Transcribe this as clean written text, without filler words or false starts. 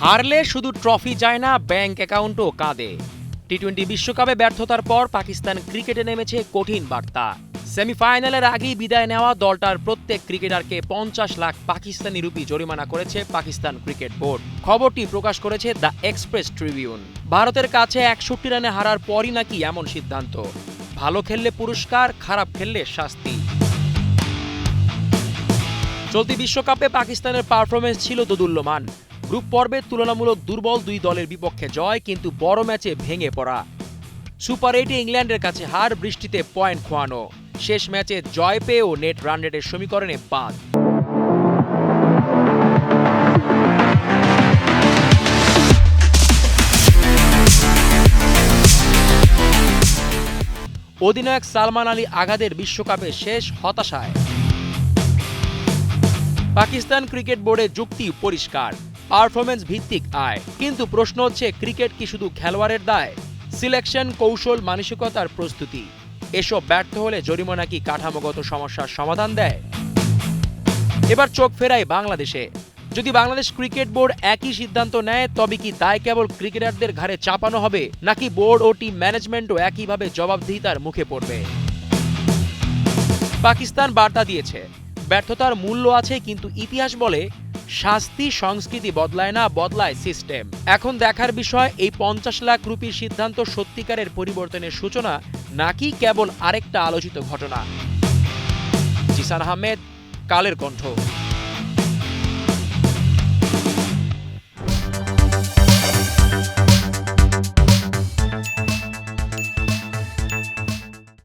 হারলে শুধু ট্রফি যায় না, ব্যাংক অ্যাকাউন্টও কাঁদে। টি-20 বিশ্বকাপে ব্যর্থতার পর পাকিস্তান ক্রিকেটে নেমেছে কঠিন বার্তা। সেমিফাইনালের আগেই বিদায় নেওয়া দলটার প্রত্যেক ক্রিকেটারকে 50 লাখ পাকিস্তানি রুপি জরিমানা করেছে পাকিস্তান ক্রিকেট বোর্ড। খবরটি প্রকাশ করেছে দ্য এক্সপ্রেস ট্রিবিউন। ভারতের কাছে 61 রানে হারার পরই নাকি এমন সিদ্ধান্ত। ভালো খেললে পুরস্কার, খারাপ খেললে শাস্তি। চলতি বিশ্বকাপে পাকিস্তানের পারফরমেন্স ছিল দোদুল্যমান। গ্রুপ পর্বে তুলনামূলক দুর্বল দুই দলের বিপক্ষে জয়, কিন্তু বড় ম্যাচে ভেঙে পড়া। সুপার 8-এ ইংল্যান্ডের কাছে হার, বৃষ্টিতে পয়েন্ট খোয়ানো। শেষ ম্যাচে জয় পেয়েও নেট রান রেটের সমীকরণে বাদ। অধিনায়ক সালমান আলী আগাদের বিশ্বকাপে শেষ হতাশায়। পাকিস্তান ক্রিকেট বোর্ডের যুক্তি পরিষ্কার, পারফরমেন্স ভিত্তিক আয়। কিন্তু প্রশ্ন হচ্ছে, ক্রিকেট কি শুধু খেলোয়াড়ের দায়? সিলেকশন, কৌশল, মানসিকতার প্রস্তুতি, এসব ব্যর্থ হলে জরিমানা কি কাঠামোগত সমস্যার সমাধান দেয়? এবার চোখ ফেরাই বাংলাদেশে। যদি বাংলাদেশ ক্রিকেট বোর্ড একই সিদ্ধান্ত নেয়, তবে কি দায় কেবল ক্রিকেটারদের ঘাড়ে চাপানো হবে, নাকি বোর্ড ও টিম ম্যানেজমেন্টও একইভাবে জবাবদিহিতার মুখে পড়বে? পাকিস্তান বার্তা দিয়েছে, ব্যর্থতার মূল্য আছে, কিন্তু ইতিহাস বলে শাস্তি সংস্কৃতি বদলায় না, বদলায় সিস্টেম। এখন দেখার বিষয়, এই 50 লাখ রুপির সিদ্ধান্ত সত্যিকারের পরিবর্তনের সূচনা, নাকি কেবল আরেকটা আলোচিত ঘটনা। জিসান আহমেদ, কালের কণ্ঠ।